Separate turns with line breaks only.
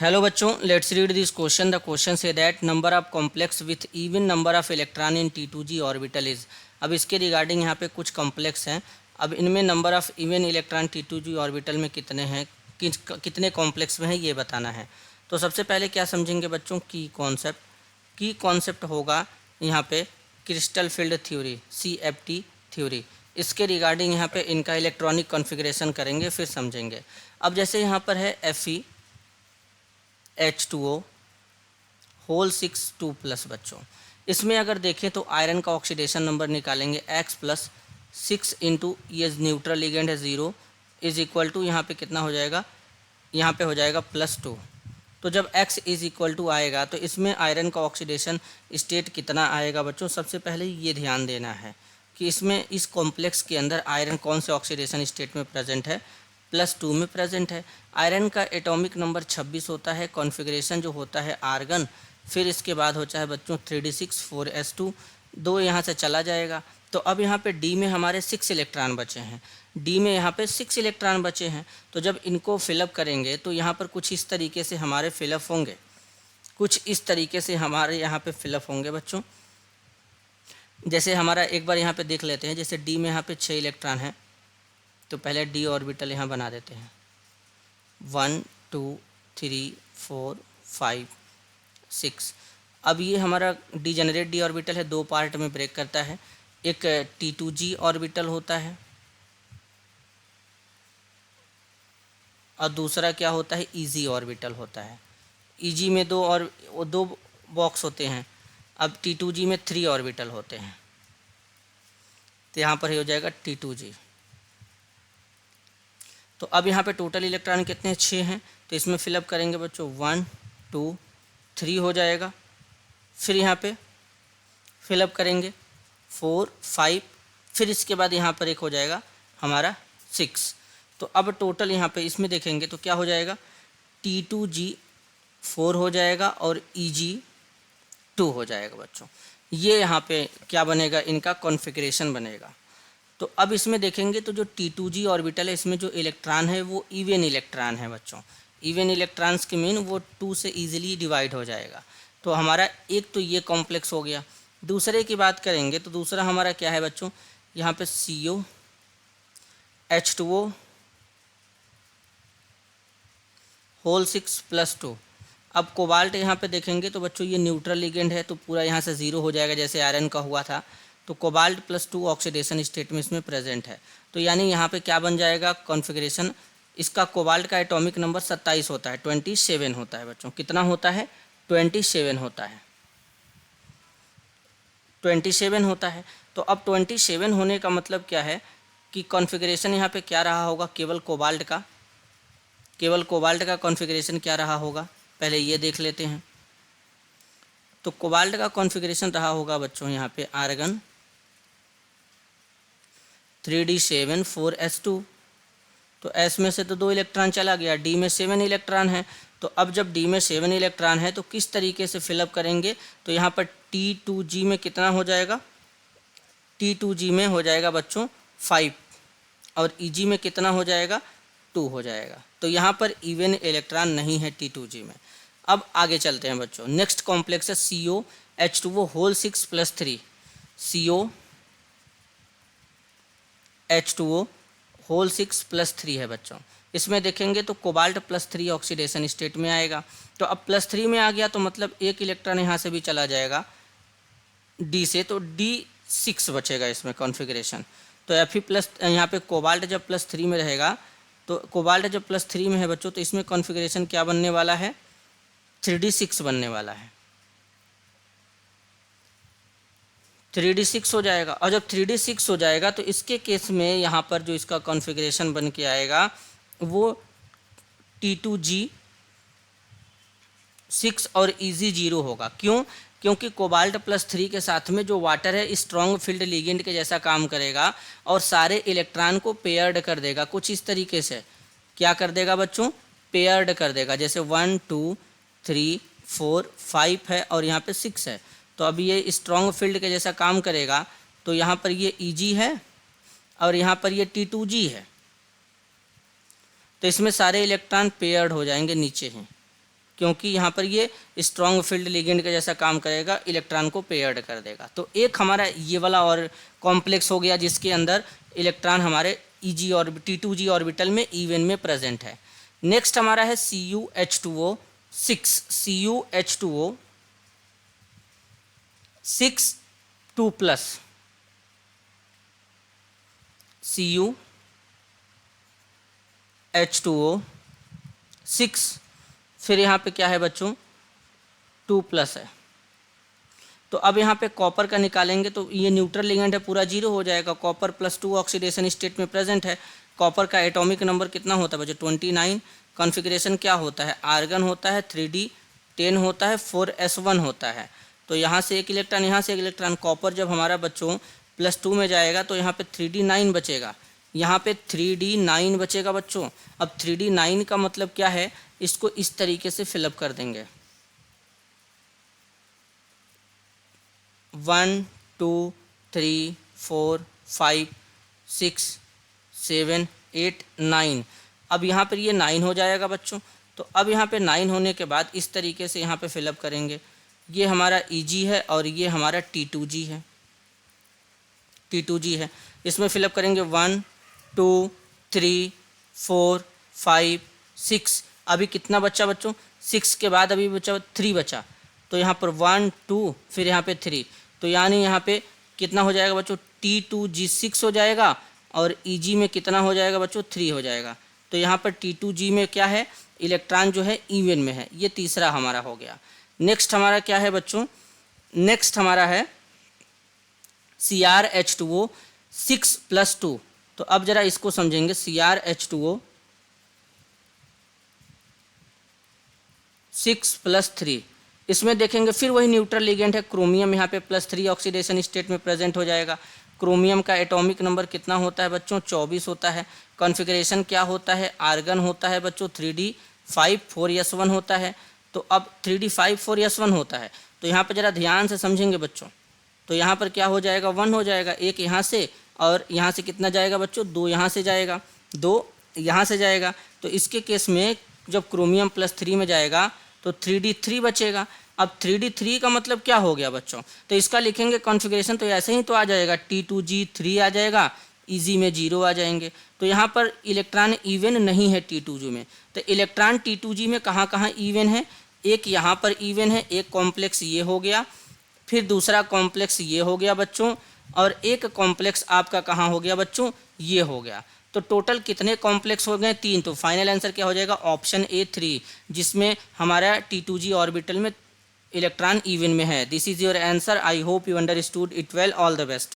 Hello बच्चों, let's read this question. The question say that number of complex with even number of electron in T2G orbital is. अब इसके regarding यहाँ पे कुछ complex हैं। अब इनमें number of even electron T2G orbital में कितने हैं, कितने कॉम्प्लेक्स में है, ये बताना है। तो सबसे पहले क्या समझेंगे बच्चों, की कॉन्सेप्ट होगा यहाँ पे crystal field theory, CFT theory. इसके रिगार्डिंग यहाँ पे इनका इलेक्ट्रॉनिक कॉन्फ़िगरेशन करेंगे, फिर समझेंगे। अब जैसे यहाँ पर है Fe H2O होल 6 2+ बच्चों, इसमें अगर देखें तो आयरन का ऑक्सीडेशन नंबर निकालेंगे X+6 इंटू ये न्यूट्रल लिगेंड है 0 इज इक्वल टू यहाँ पे कितना हो जाएगा, यहाँ पे हो जाएगा +2। तो जब X इज इक्वल टू आएगा तो इसमें आयरन का ऑक्सीडेशन स्टेट कितना आएगा बच्चों। सबसे पहले ये ध्यान देना है कि इसमें इस कॉम्प्लेक्स के अंदर आयरन कौन से ऑक्सीडेशन स्टेट में प्रेजेंट है, +2 में प्रेजेंट है। आयरन का एटॉमिक नंबर 26 होता है, कॉन्फ़िगरेशन जो होता है आर्गन, फिर इसके बाद होता है बच्चों 3d6 4s2, 2 यहाँ से चला जाएगा। तो अब यहाँ पे डी में हमारे 6 इलेक्ट्रॉन बचे हैं, डी में यहाँ पे 6 इलेक्ट्रॉन बचे हैं। तो जब इनको फिलअप करेंगे तो यहाँ पर कुछ इस तरीके से हमारे फिलअप होंगे, कुछ इस तरीके से हमारे यहाँ पे फिलअप होंगे बच्चों। जैसे हमारा एक बार यहाँ पे देख लेते हैं, जैसे डी में यहाँ पे 6 इलेक्ट्रॉन हैं, तो पहले डी ऑर्बिटल यहाँ बना देते हैं 1 2 3 4 5 6। अब ये हमारा डिजेनरेट डी ऑर्बिटल है, 2 पार्ट में ब्रेक करता है। एक T2G ऑर्बिटल होता है और दूसरा क्या होता है, EG ऑर्बिटल होता है। EG में 2 बॉक्स होते हैं। अब T2G में 3 ऑर्बिटल होते हैं, तो यहाँ पर हो जाएगा T2G। तो अब यहाँ पे टोटल इलेक्ट्रॉन कितने 6 हैं, तो इसमें फिलअप करेंगे बच्चों 1 2 3 हो जाएगा। फिर यहाँ पे फिलअप करेंगे 4 5, फिर इसके बाद यहाँ पर एक हो जाएगा हमारा 6। तो अब टोटल यहाँ पे इसमें देखेंगे तो क्या हो जाएगा, T2G 4 हो जाएगा और EG 2 हो जाएगा बच्चों। ये यहाँ पे क्या बनेगा, इनका कॉन्फ़िगरेशन बनेगा। तो अब इसमें देखेंगे तो जो T2G ऑर्बिटल है, इसमें जो इलेक्ट्रॉन है वो इवन इलेक्ट्रॉन है बच्चों। इवन इलेक्ट्रॉन्स के मीन वो 2 से ईजिली डिवाइड हो जाएगा। तो हमारा एक तो ये कॉम्प्लेक्स हो गया। दूसरे की बात करेंगे तो दूसरा हमारा क्या है बच्चों, यहाँ पे CO H2O होल 6 +2। अब कोबाल्ट यहाँ पे देखेंगे तो बच्चों ये न्यूट्रल लिगेंड है, तो पूरा यहाँ से 0 हो जाएगा जैसे आयरन का हुआ था। तो कोबाल्ट +2 ऑक्सीडेशन स्टेट में इसमें प्रेजेंट है। तो यानी यहाँ पे क्या बन जाएगा कॉन्फ़िगरेशन, इसका कोबाल्ट का एटॉमिक नंबर 27 होता है, 27 होता है बच्चों। कितना होता है, 27 होता है, 27 होता है। तो अब 27 होने का मतलब क्या है कि कॉन्फ़िगरेशन यहाँ पे क्या रहा होगा, केवल कोबाल्ट का कॉन्फ़िगरेशन क्या रहा होगा, पहले ये देख लेते हैं। तो कोबाल्ट का कॉन्फ़िगरेशन रहा होगा बच्चों यहाँ पे आर्गन 3d7 4s2। तो S में से तो 2 इलेक्ट्रॉन चला गया, D में 7 इलेक्ट्रॉन है। तो अब जब D में 7 इलेक्ट्रॉन है तो किस तरीके से फिलअप करेंगे, तो यहाँ पर T2G में कितना हो जाएगा, T2G में हो जाएगा बच्चों 5 और EG में कितना हो जाएगा 2 हो जाएगा। तो यहाँ पर इवन इलेक्ट्रॉन नहीं है T2G में। अब आगे चलते हैं बच्चों, नेक्स्ट कॉम्प्लेक्स है CO H2O whole 6 +3। CO H2O whole 6 +3 है बच्चों। इसमें देखेंगे तो कोबाल्ट +3 ऑक्सीडेशन स्टेट में आएगा। तो अब +3 में आ गया तो मतलब एक इलेक्ट्रॉन यहाँ से भी चला जाएगा D से, तो D6 बचेगा इसमें कॉन्फ़िगरेशन। तो Fe+ यहाँ पे कोबाल्ट जब +3 में रहेगा, तो कोबाल्ट जब +3 में है बच्चों, तो इसमें कॉन्फ़िगरेशन क्या बनने वाला है, 3d6 बनने वाला है, 3d6 हो जाएगा। और जब 3d6 हो जाएगा तो इसके केस में यहाँ पर जो इसका कॉन्फ़िगरेशन बन के आएगा वो T2G 6 और EG 0 होगा। क्यों, क्योंकि कोबाल्ट +3 के साथ में जो वाटर है स्ट्रॉन्ग फील्ड लिगेंड के जैसा काम करेगा और सारे इलेक्ट्रॉन को पेयर्ड कर देगा। कुछ इस तरीके से क्या कर देगा बच्चों, पेयर्ड कर देगा। जैसे 1 2 3 4 5 है और यहाँ पे 6 है, तो अब ये स्ट्रॉन्ग फील्ड के जैसा काम करेगा। तो यहाँ पर ये EG है और यहाँ पर ये T2G है, तो इसमें सारे इलेक्ट्रॉन पेयर्ड हो जाएंगे नीचे हैं। क्योंकि यहाँ पर ये स्ट्रॉन्ग फील्ड लिगेंड का जैसा काम करेगा, इलेक्ट्रॉन को पेयर्ड कर देगा। तो एक हमारा ये वाला और कॉम्प्लेक्स हो गया जिसके अंदर इलेक्ट्रॉन हमारे Eg और T2g ऑर्बिटल में इवन में प्रेजेंट है। नेक्स्ट हमारा है CuH2O 6 2 प्लस CuH2O 6, फिर यहाँ पे क्या है बच्चों 2 प्लस है। तो अब यहाँ पे कॉपर का निकालेंगे तो ये न्यूट्रल लिगेंड है, पूरा जीरो हो जाएगा। कॉपर +2 ऑक्सीडेशन स्टेट में प्रेजेंट है। कॉपर का एटॉमिक नंबर कितना होता है बच्चों 29। कॉन्फ़िगरेशन क्या होता है, आर्गन होता है, 3d10 होता है, 4s1 होता है। तो यहाँ से एक इलेक्ट्रॉन, यहाँ से एक इलेक्ट्रॉन। कॉपर जब हमारा बच्चों +2 में जाएगा तो यहाँ पे 3d9 बचेगा, यहाँ पे 3d9 बचेगा बच्चों। अब 3d9 का मतलब क्या है, इसको इस तरीके से फिलअप कर देंगे 1 2 3 4 5 6 7 8 9। अब यहाँ पर ये 9 हो जाएगा बच्चों। तो अब यहाँ पे 9 होने के बाद इस तरीके से यहाँ पे फिलअप करेंगे। ये हमारा Eg है और ये हमारा T2g है, T2g है। इसमें फिलअप करेंगे 1 2 3 4 5 6। अभी कितना बच्चा बच्चों 6 के बाद अभी बच्चा 3 बचा। तो यहाँ पर 1 2 फिर यहाँ पे 3। तो यानी यहाँ पे कितना हो जाएगा बच्चों T2g 6 हो जाएगा और Eg में कितना हो जाएगा बच्चों 3 हो जाएगा। तो यहाँ पर T2g में क्या है, इलेक्ट्रॉन जो है इवन में है। ये तीसरा हमारा हो गया। नेक्स्ट हमारा क्या है बच्चों, नेक्स्ट हमारा है CrH2O 6 + 2। तो अब जरा इसको समझेंगे। CrH2O 6 + 3, इसमें देखेंगे फिर वही न्यूट्रल लिगेंड है। क्रोमियम यहाँ पे +3 ऑक्सीडेशन स्टेट में प्रेजेंट हो जाएगा। क्रोमियम का एटॉमिक नंबर कितना होता है बच्चों 24 होता है। कॉन्फ़िगरेशन क्या होता है, आर्गन होता है बच्चों 3d5 4s1 होता है। तो अब 3d5 4s1 होता है। तो यहाँ पर ज़रा ध्यान से समझेंगे बच्चों। तो यहाँ पर क्या हो जाएगा 1 हो जाएगा, एक यहाँ से और यहाँ से कितना जाएगा बच्चों 2 यहाँ से जाएगा, 2 यहाँ से जाएगा। तो इसके केस में जब क्रोमियम +3 में जाएगा तो 3d3 बचेगा। अब 3d3 का मतलब क्या हो गया बच्चों, तो इसका लिखेंगे कॉन्फ़िगरेशन तो ऐसे ही तो आ जाएगा T2g 3 आ जाएगा, Eg में 0 आ जाएंगे। तो यहाँ पर इलेक्ट्रॉन इवन नहीं है T2g में। तो इलेक्ट्रॉन T2g में कहाँ कहाँ इवन है, एक यहाँ पर इवन है, एक कॉम्प्लेक्स ये हो गया, फिर दूसरा कॉम्प्लेक्स ये हो गया बच्चों, और एक कॉम्प्लेक्स आपका कहाँ हो गया बच्चों ये हो गया। तो टोटल कितने कॉम्प्लेक्स हो गए 3। तो फाइनल आंसर क्या हो जाएगा ऑप्शन A 3, जिसमें हमारा T2g ऑर्बिटल में इलेक्ट्रॉन इवन में है। This is your answer. I hope you understood it well. All the best.